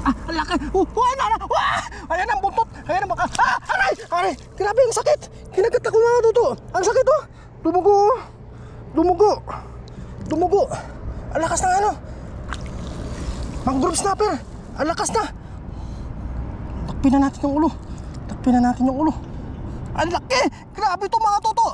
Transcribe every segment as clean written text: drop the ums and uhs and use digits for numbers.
Ang laki. Ayan ang buntot. Ayan ang baka. Aray. Grabe, ang sakit. Kinagat ako mga tuto. Ang sakit oh. Dumugo. Ang lakas na ano. Mangrove snapper. Ang lakas na. Takpin na natin yung ulo. Ang laki. Grabe to mga tuto.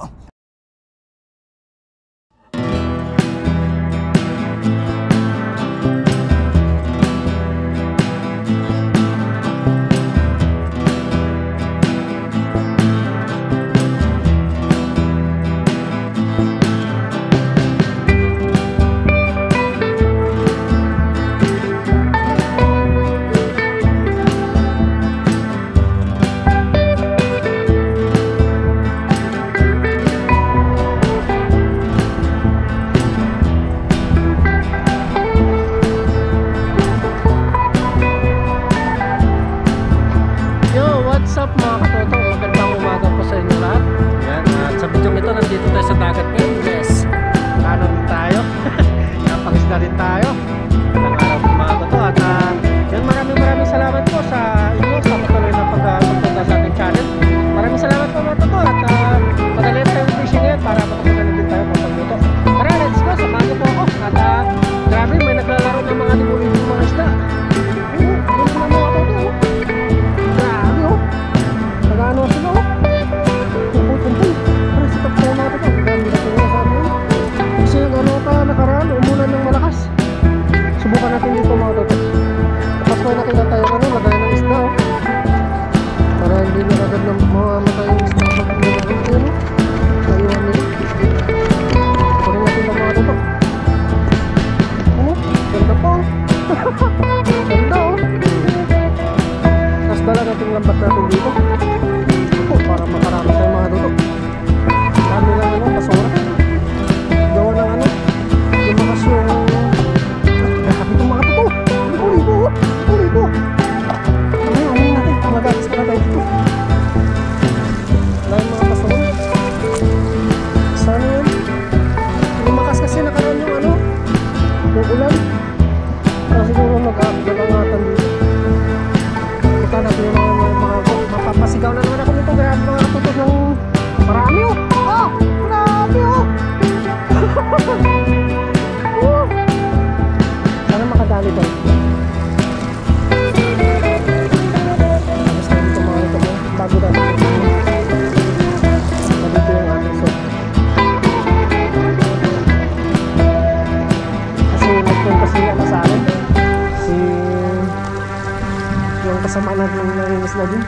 Kasama natin ng isla dun.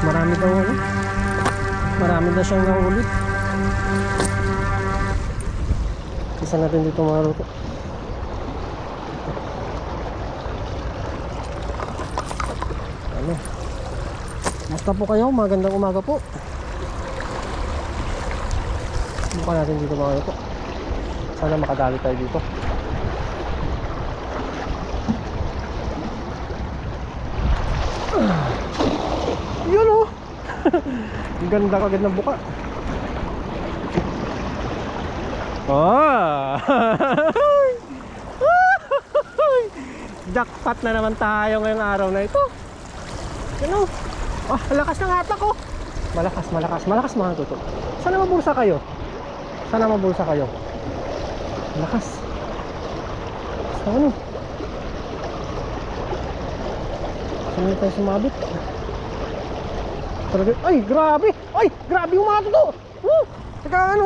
Marami daw siyang nahulit. Isa natin dito mga luto. Basta po kayo, magandang umaga po. Buka natin dito mga luto. Sana makadali tayo dito. Yun oh. Ang ganda kagad ng buka. Jackpot na naman tayo ngayong araw na ito. Yun oh. Lakas ng hatak oh. Malakas mga tuto. Sana mabulsa kayo. Lakas. Ano? Saan tayo sumabit? Ay, grabe! Grabe yung mga tuto! Teka ano?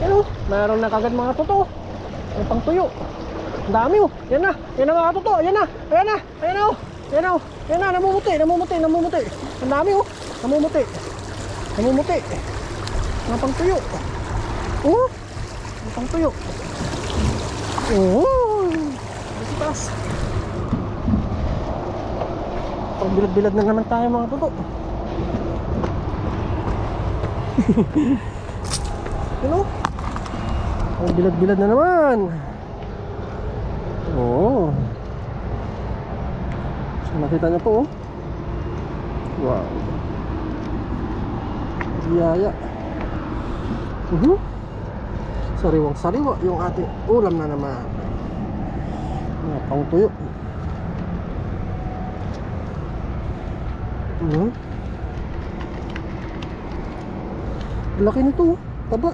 Ano? Mayroon na kagad mga tuto. May pang tuyo. Ang dami oh. Yan na mga tuto. Yan na, namumuti. Ang dami oh. Namumuti. Mga pang tuyo. Mga pang tuyo. Basitas. Pagbilad-bilad na naman tayo mga tuto. Ano? Pagbilad-bilad na naman. So, nakita niyo po oh. Wow. Biyaya. Sariwang-sariwa yung ating ulam na naman. Pang tuyo. Laki nito, taba.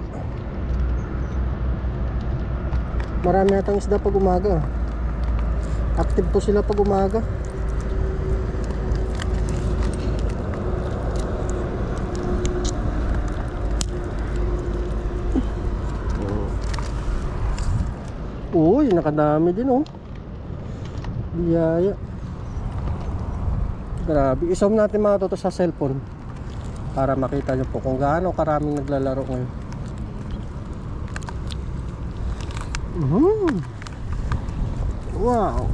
Marami natang isda pag umaga. Active to sila pag umaga. Uy, nakadami din oh. Biyaya. Grabe, isom natin mga toto sa cellphone para makita nyo po kung gaano karaming naglalaro ngayon. Wow.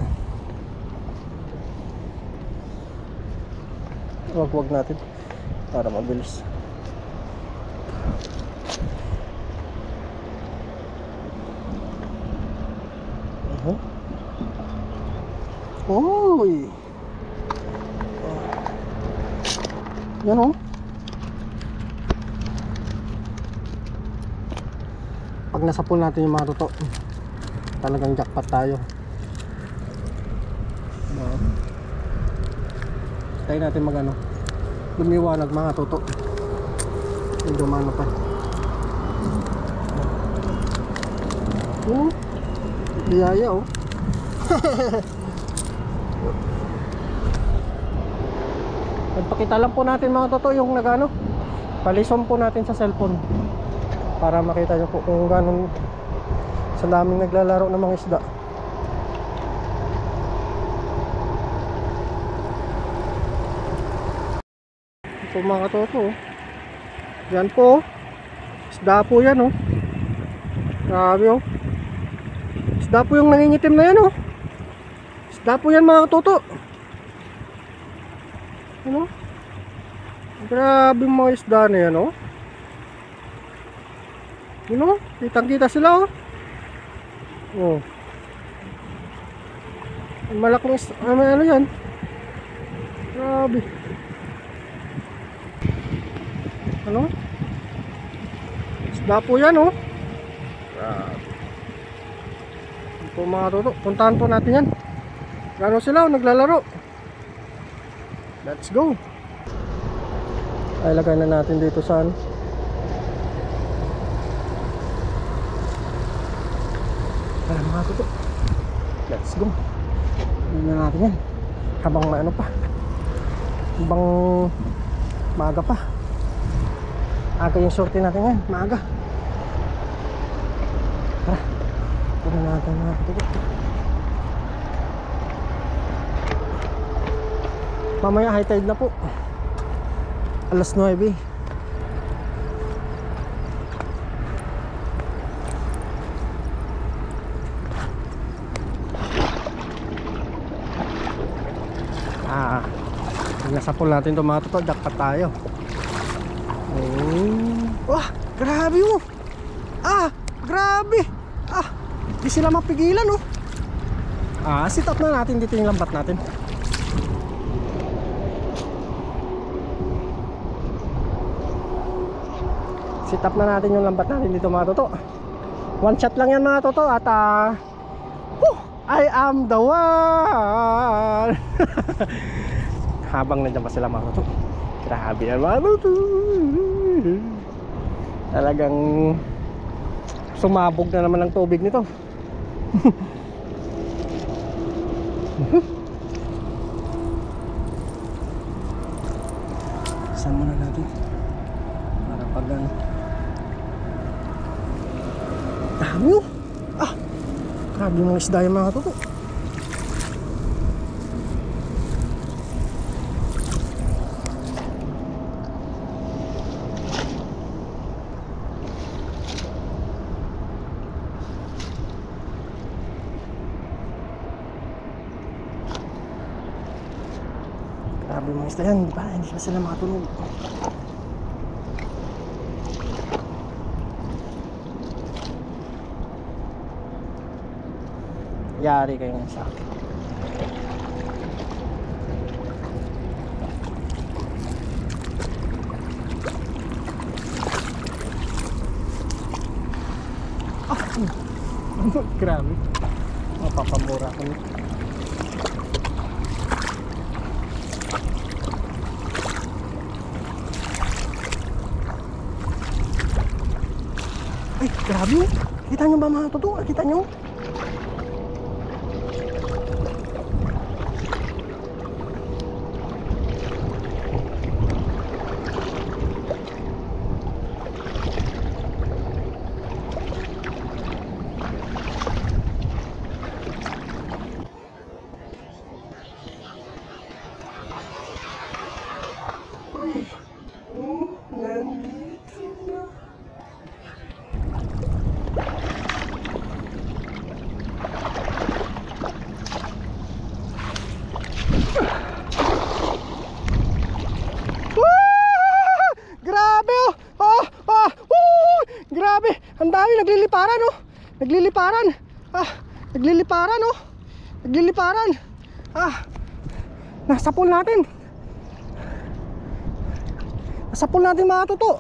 Wag natin para mabilis. Oy. Yan oh. Pag nasa pool natin yung mga toto, talagang jackpot tayo. Tayo natin mag ano, lumiwanag mga toto. Yung dumano pa. Biyaya oh. Nagpakita lang po natin mga toto yung nagano, palisom po natin sa cellphone para makita nyo po kung gano'n sa daming naglalaro ng mga isda. Ito mga toto, yan po, isda po yan oh. Grabe oh. Isda po yung nangingitim na yan oh. Isda po yan mga toto. Ano? Grabe mga isda na yan oh. Ano? Kitang kita sila oh. Oh. Malaking ano yan. Grabe. Ano? Isda po yan oh. Grabe. Ito mga toto, puntahan po natin yan. Gano'n sila oh, naglalaro. Let's go. Ay, lagay na natin dito sa ano. Ay, mga toto. Let's go. Hindi na natin yan. Habang ano pa. Habang maaga pa. Aga yung sorte natin yan. Maaga. Tara. Tara natin mga toto. Mamaya high tide na po. Alas 9. Nasa pool natin ito mga toto. Jackpot tayo. Wah, grabe oh. Grabe. Di sila mapigilan oh. Sit up na natin dito yung lambat natin. Sit up na natin yung lambat natin dito mga toto. One shot lang yan mga toto. At I am the one. Habang nandiyan pa sila mga toto. Grabe yan mga toto. Talagang sumabog na naman ang tubig nito. Saan muna natin para pag ano. Dami oh. Grabe mga isda yung mga toto. Grabe mga isda yan. Hindi pa sila makatunog. Yari kayo nga sa akin. Grabe. Mapapamura ko nito. Ay, grabe. Kita nyo ba mga totoo? Kita nyo? Grabe, ang dami nagliliparan oh. Nagliliparan. Nagliliparan oh. Nagliliparan. Nasa pool natin. Nasa pool natin mga toto.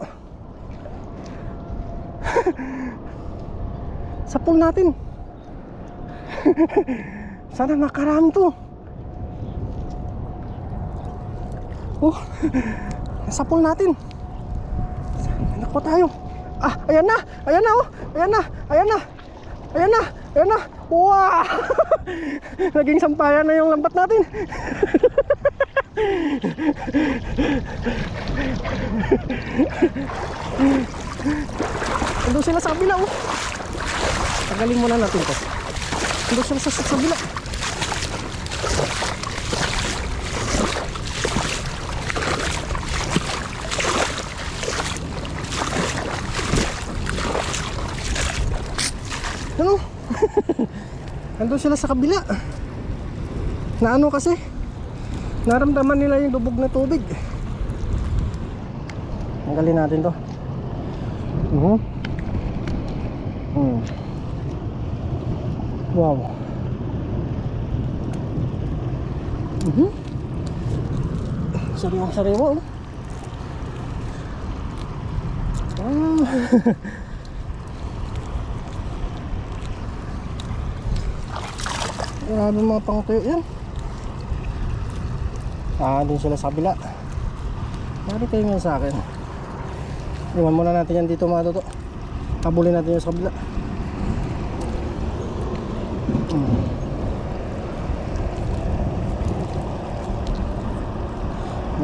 Sa pool natin. Sana nakarami to. Oh. Nasa pool natin. Anak pa tayo. Ayan na. Ayan na oh. Ayan na. Ayan na. Ayan na. Ayan na. Wow. Naging sampayan na yung lambat natin. Nandun sila sa kabila oh. Tagalin muna natin to. Nandun sila sa kabila. Ano? Nandun sila sa kabila. Na ano kasi naramdaman nila yung lubog na tubig. Tanggalin natin to. Wow. Sariwang-sariwa oh. Grabe mga pangtuyo yan. Doon sila sa kabila. Mari kayo nga sa akin. Iwan muna natin yan dito mga toto. Habulin natin yung sa kabila.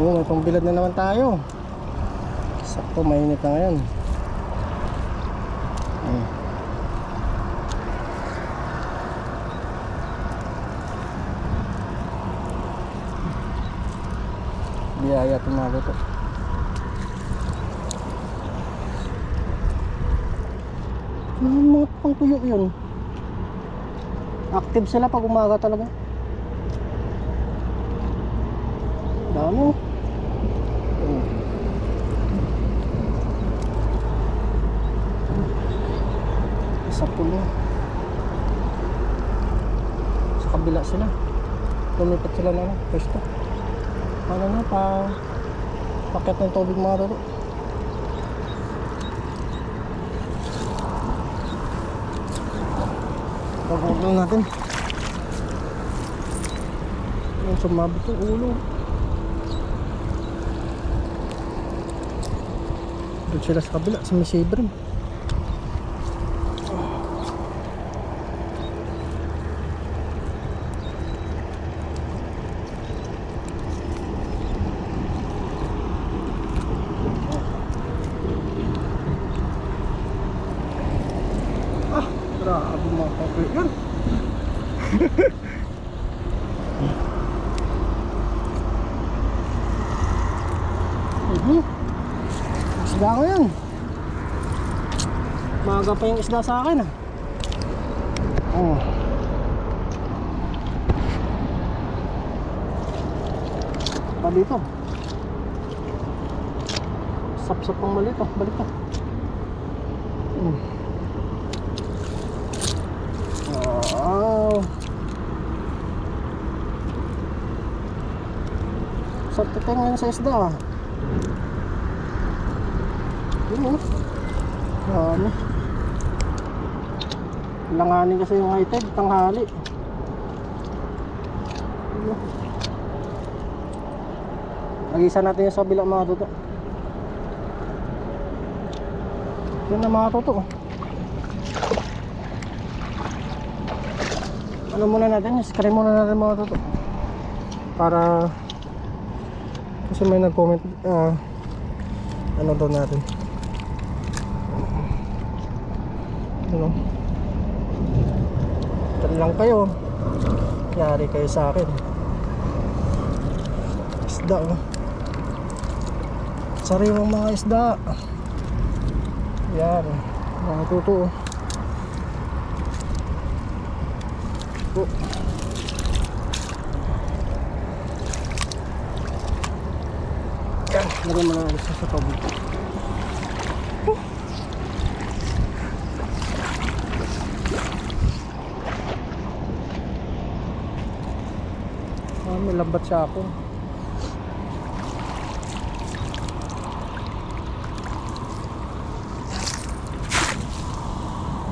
May pangbilad na naman tayo. Sakto, mainit na ngayon. Biyaya itong mga luto. Mga pangtuyo yun. Active sila pag umaga talaga. Dami. Sa pulo. Sa kabila sila. Lumipat sila na pwesto. Ano na pa paket ng tubig mga toto. Pagkukulong natin. Yung sumabot yung ulo. Doon sila sa kabila sa Misibrim. Grabe mga kapit yun. Isda ko yan. Maaga pa yung isda sa akin pa dito. Sap-sap pang mali to. Balik pa. Sa titingin sa isda yun oh. Langanin kasi yung high tide, tanghali. Nag-isa natin yung sa kabila mga toto. Yun na mga toto. Ano muna natin, screen muna natin mga toto. Para kasi may nag-comment ano daw natin. Ano? Tal lang kayo. Yari kayo sa akin. Isda oh. Sariwang mga isda. Yan. Mga tuto oh. Oh. Yan. Lagyan mo na alis sa tubig. May lambat siya ako.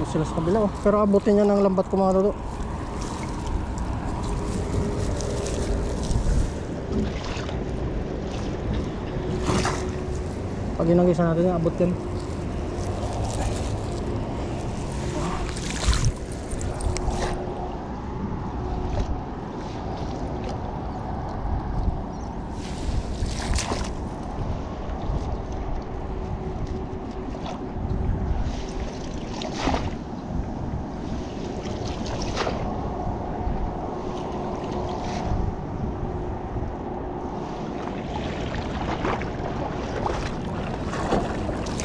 Dito sila sa kabila oh. Pero abutin niya ng lambat ko mga toto. Pag inagisa natin abot yan.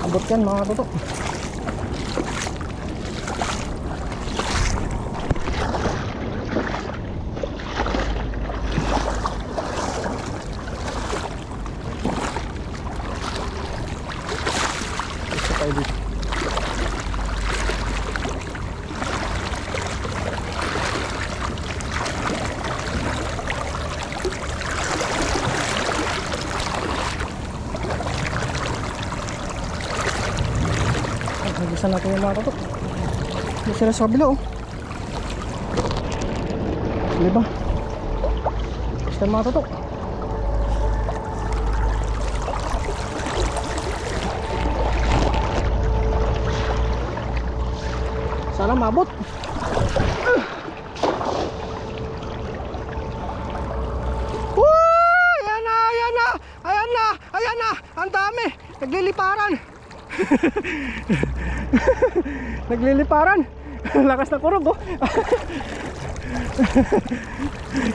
Abot yan mga toto. Isa tayo dito. Nagisan natin yung mga toto. Hindi sila sa kabila oh. Diba? Basta mga toto. Sana mabot. Ayan na, ayan na, ayan na, ayan na. Ang dami. Nagliliparan. Nagliliparan. Lakas na kurog oh.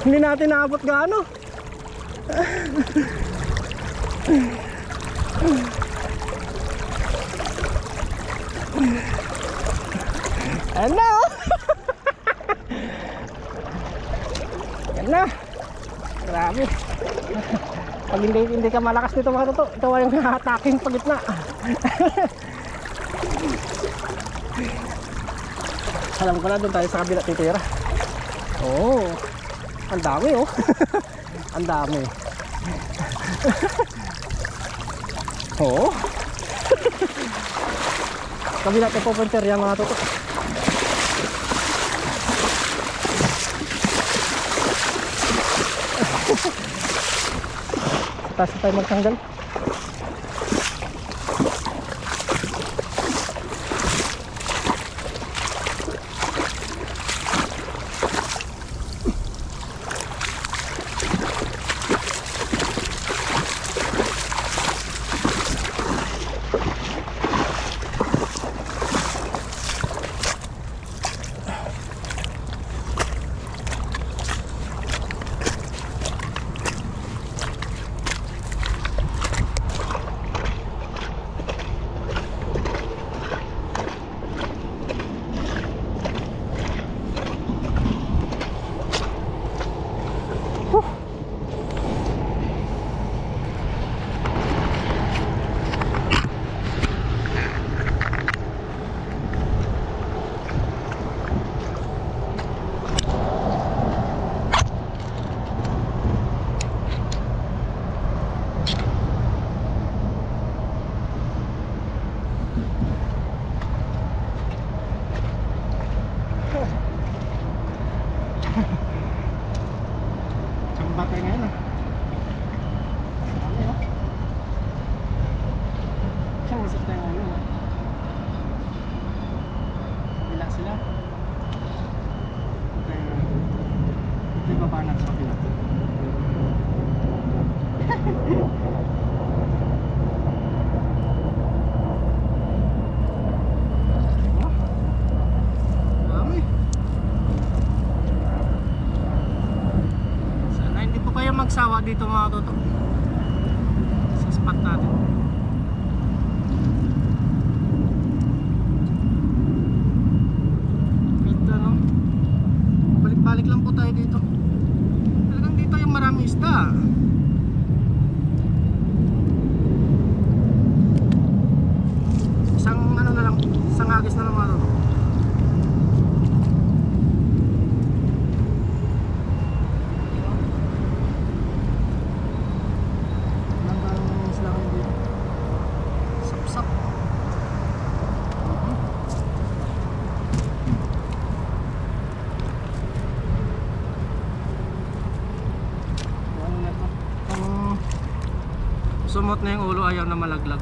Hindi natin naabot gaano. Ayan na oh. Ayan na. Grabe. Pag hindi ka malakas dito mga toto, ito ay yung hataking pagitna. Alam ko na doon tayo sa kabila titira. Oh, ang dami oh. Ang dami. Oh. Kabila tayo pupunter yan mga toto. Taas tayo magtanggal. Tsamba tayo ngayon ah. Dami oh. Siyang isip tayo ngayon ah. Bila sila. Ito yung baba natin sa kapila. Dami. Sana hindi po kayo magsawa dito mga toto sa spot natin. Ganda no? Balik-balik lang po tayo dito. Talagang dito yung maraming isda. Isang ano na lang, isang agis na lang mga toto. Sumot na yung ulo, ayaw na malaglag.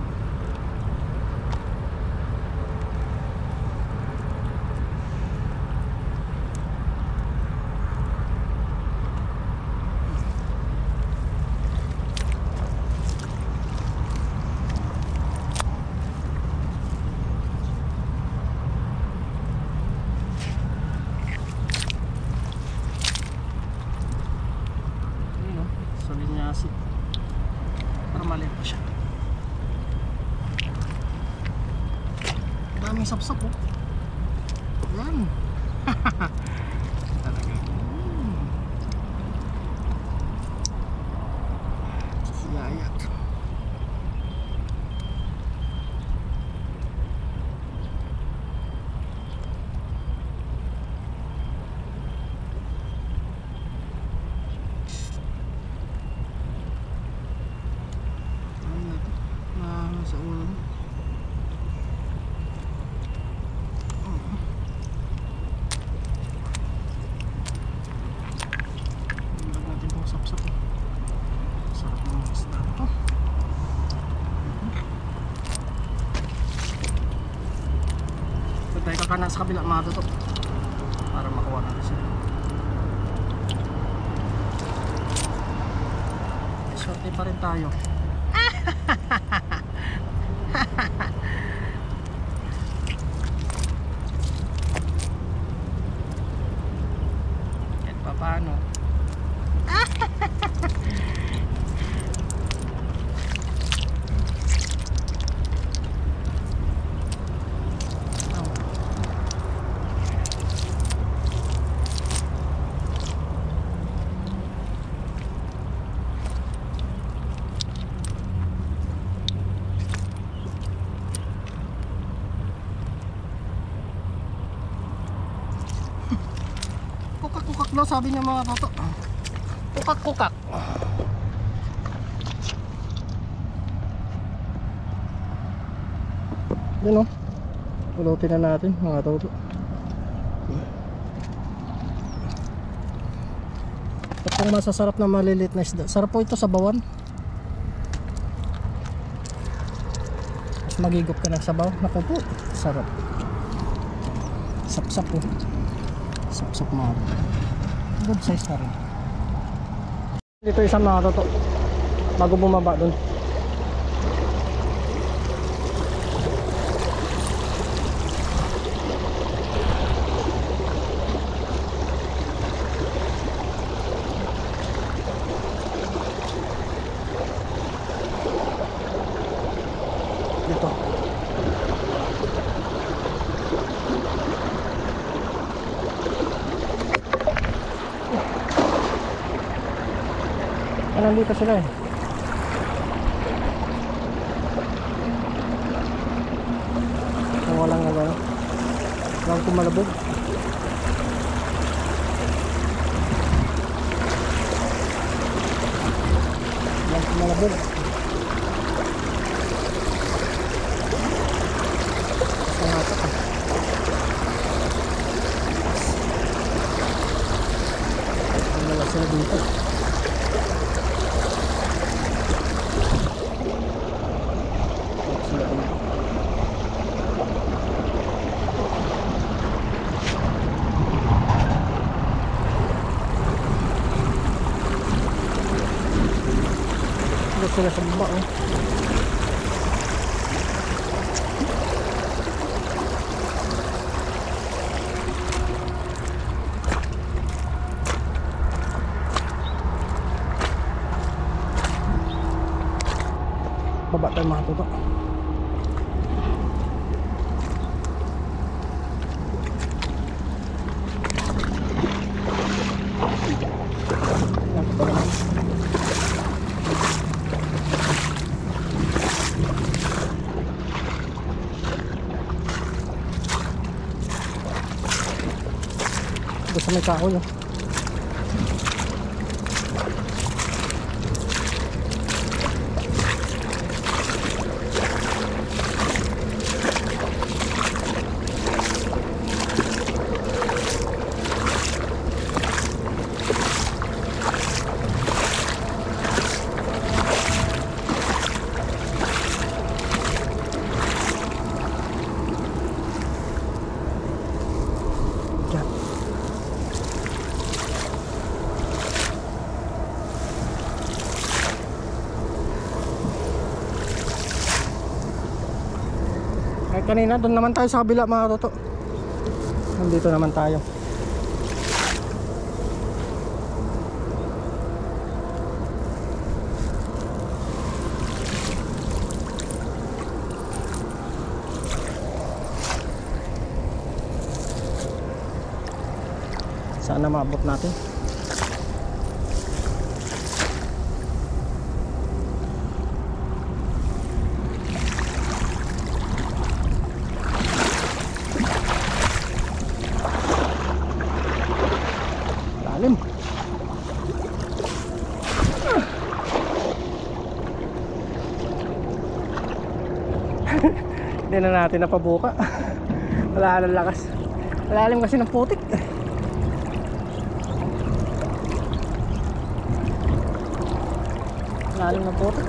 Ayun o, solinyasi. Para maliit pa siya. Daming sapsap oh. Yan. Talaga. Siyayat. Sa ulo. Ilag natin itong sapsap. Sarap ng mga isda ito. Ito tayo kakanan sa kabila mga toto para makuha natin siya. Swerte pa rin tayo. Kahit pa paano. Kukak-kukak daw sabi niya mga toto. Kukak-kukak. Yan o. Ulutin na natin mga toto. Ito ang masasarap na maliliit na isda. Sarap po ito sa bawan. Mas magigop ka ng sabaw. Naku po, sarap. Sap-sap po. Sap-sap mga good size na rin. Dito isang mga toto bago bumaba dun. Dito nandito sila eh. Walang nagano. Walang kumalabog. Walang kumalabog. Sangatak ah. sila dito. Sila dito. Sila sa baba, oh. Baba tayo mga toto. Sa may kahoy, oh. Kanina doon naman tayo sa kabila mga toto. Nandito naman tayo. Sana maabot natin. Hindi na natin napabuka. Wala nang lakas. Malalim kasi ng putik. Malalim ng putik.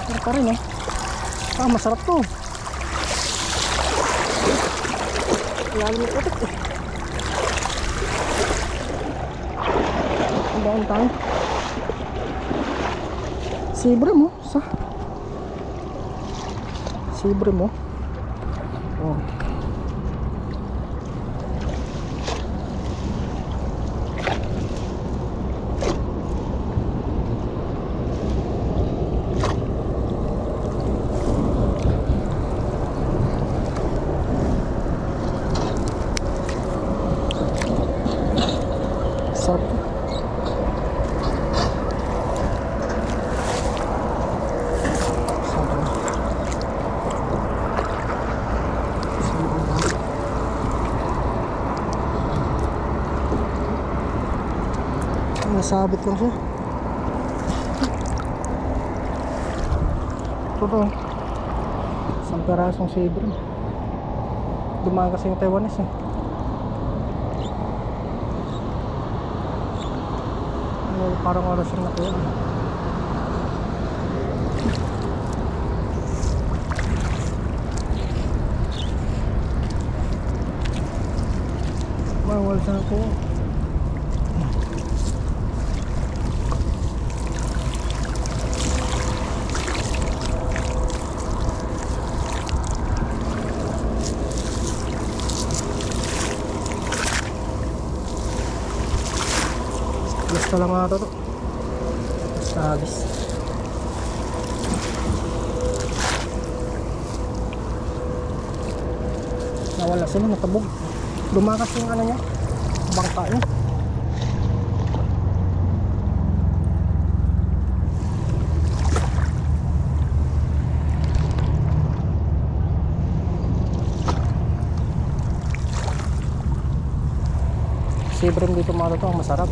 Pero pa rin, ah, masarap to. Malalim ng putik. Doon tayo. Sibre mo sa sibre mo. Oh. Sarap. Nasabit lang siya. Ito isang perasong sabre. Dumaan kasi yung Taiwanese, eh. Parang oras yung nakuha. Bawal sa nakuha. Basta lang nga ito. Sabis. Nawala sila, natabog. Lumakas yung ano niya, bangka niya. Sibrim dito mga ito, masarap.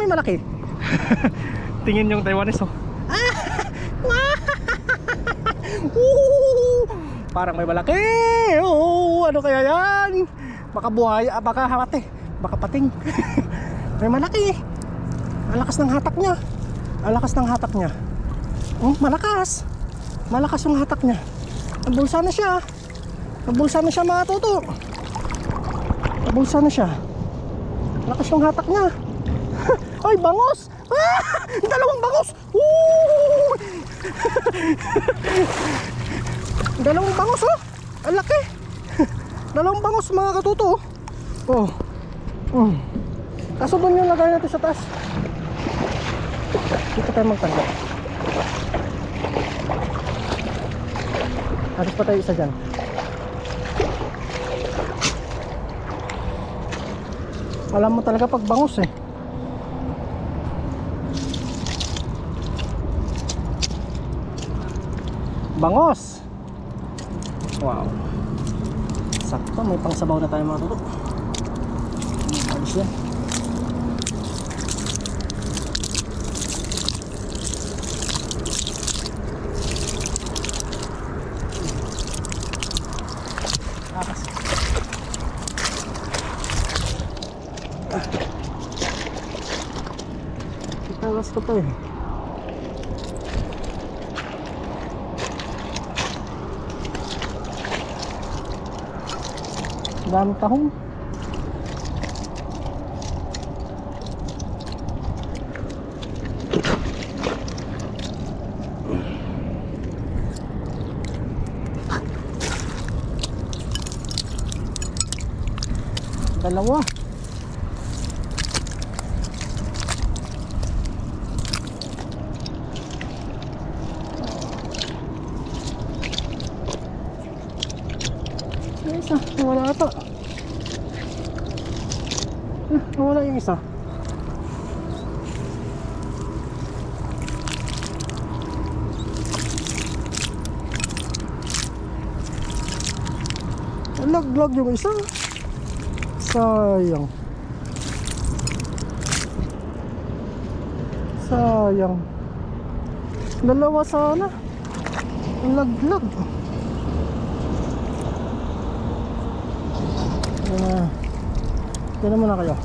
malaki. Tingin yung Taiwanese oh. Parang may malaki. Ano kaya yan? Baka buhay, baka hawate, baka pating. May malaki. Ang lakas ng hatak niya. Ang lakas ng hatak niya. Malakas. Malakas yung hatak niya. Nabulsa na siya. Nabulsa na siya mga toto. Nabulsa na siya. Lakas yung hatak niya. Ay, bangos. Dalawang bangos. Dalawang bangos oh. Ang laki. Dalawang bangos mga katuto oh. Kaso doon yung lagay natin sa taas. Dito tayo magtanggal. Halos pa tayo isa dyan. Alam mo talaga pag bangus eh. Bangos. Wow. Sakto, may pangsabaw na tayo mga tuto. Ayos yan. Akas. Itawas ko to eh. Dami tahong. Dalawa. Isa, wala ata. Wala yung isa. Nalaglag yung isa. Sayang. Sayang. Dalawa sana. Nalaglag. Tignan mo na kayo.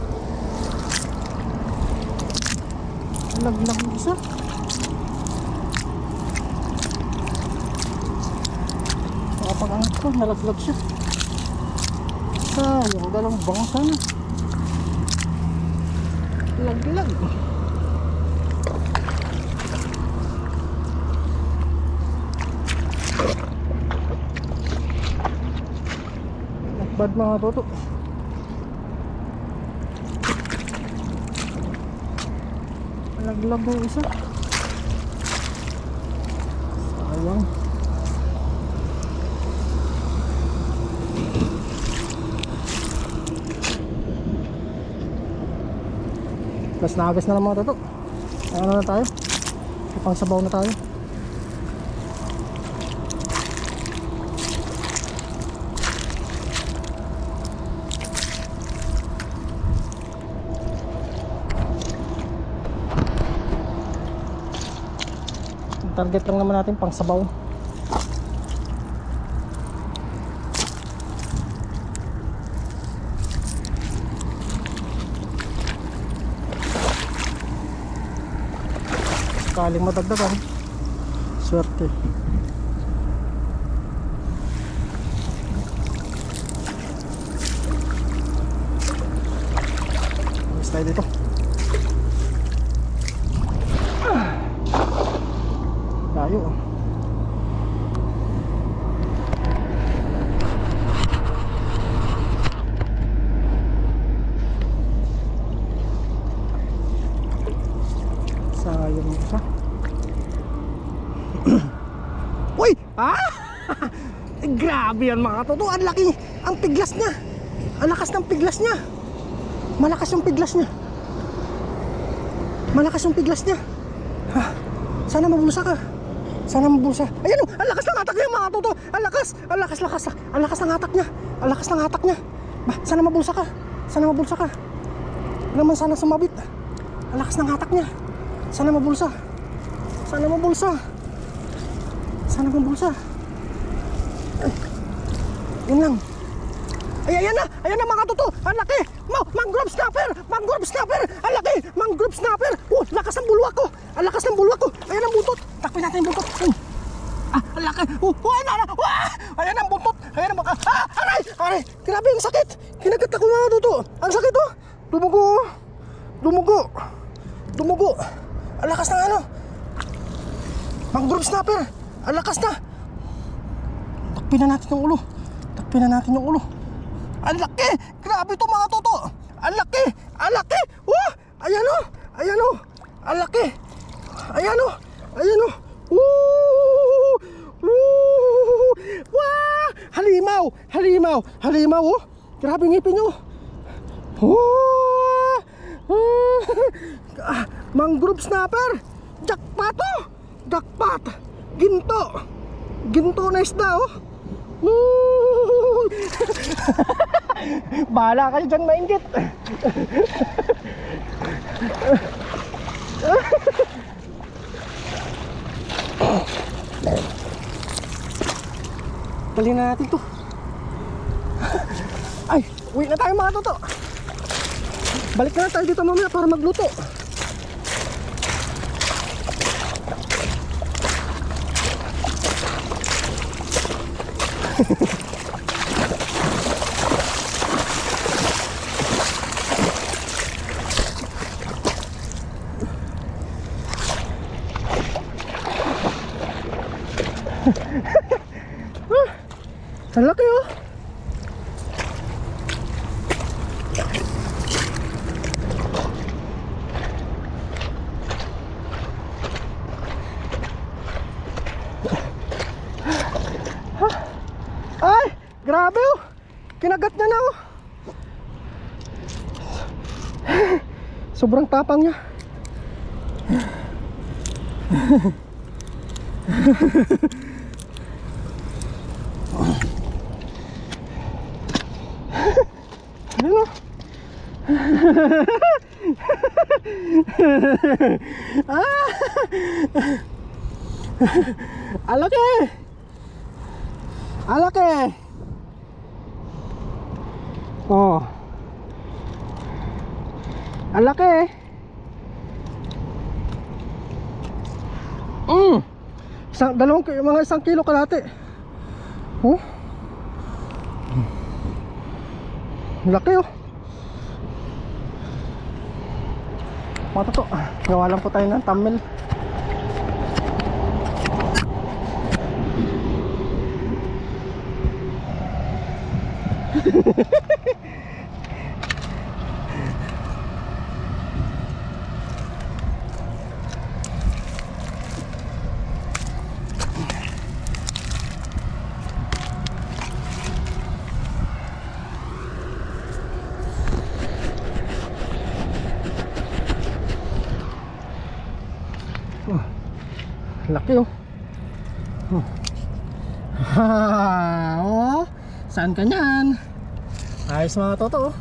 Nalaglag yung isa. Nakapag-angat ko, nalaglag siya. Sayang, dalawang bango sana. Laglag. Bad mga toto. Nalaglag yung isa. Sayang. Plus naagas na lang mga toto. Ano na tayo? Ipang sabaw na tayo. Target lang naman natin pang sabaw. Sakaling madagdagan, swerte. Alis tayo dito. Layo. Sayang isa. Uy! Grabe yan mga toto. Ang laki. Ang piglas niya. Ang lakas ng piglas niya. Malakas yung piglas niya. Malakas yung piglas niya. Sana mabulsa ka. Sana mabulsa. Ayan o, ang lakas ng hatak niya mga toto. Ang lakas, ang lakas, ang lakas ng hatak niya. Ang lakas ng hatak niya. Sana mabulsa ka. Sana mabulsa ka. Naman sana sumabit. Ang lakas ng hatak niya. Sana mabulsa. Sana mabulsa. Sana mabulsa. Ay. Yun lang. Ay, ayan na mga toto. Ang laki. Mangrove snapper. Mangrove snapper. Ang laki. Mangrove snapper. Lakas ng bulwak ko. Ang lakas ng bulwak ko. Ayan ang buntot. Takpin natin yung buntot. Ang laki. Ayan ang buntot. Ayan ang baka. Aray. Aray. Grabe ang sakit. Kinagat ako mga toto. Ang sakit oh. Dumugo. Dumugo. Dumugo. Ang lakas ng ano. Mangrove snapper. Ang lakas na. Takpin na natin yung ulo. Takpin na natin yung ulo. Ang laki. Grabe ito mga toto. Ang laki. Ang laki. Ayan o. Ayan o. Ang laki. Ayan o. Ayan o. Wow. Halimaw. Halimaw. Halimaw oh. Grabe ngipin nyo. Mangrove snapper. Jackpot oh. Jackpot. Ginto. Ginto na isda oh. Bahala kayo dyan mainggit. Dali na natin to. Ay, uwi na tayo mga toto. Balik na tayo dito mamaya para magluto. Ang laki oh. Ay, grabe oh. Kinagat niya na oh. Sobrang tapang niya. Ano? Alaki! Alaki! Oh. Alaki! Mga 1 kilo kalahati. Oh. Laki oh. Mga toto, gawa lang po tayo ng thumbnail. Laki oh. Oh, saan ka nyan? Ayos mga toto oh.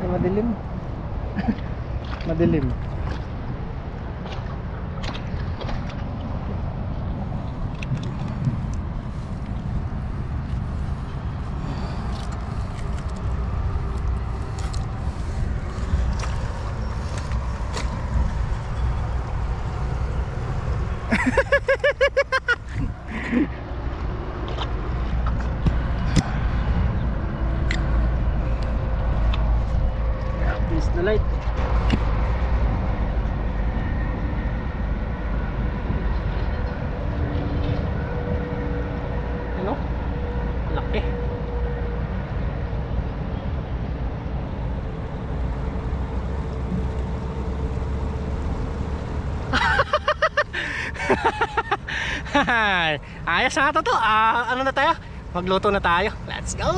Ay, madilim. Madilim. Miss the light. Ano? Laki. Ayos na ito to. Ano na tayo? Magluto na tayo. Let's go!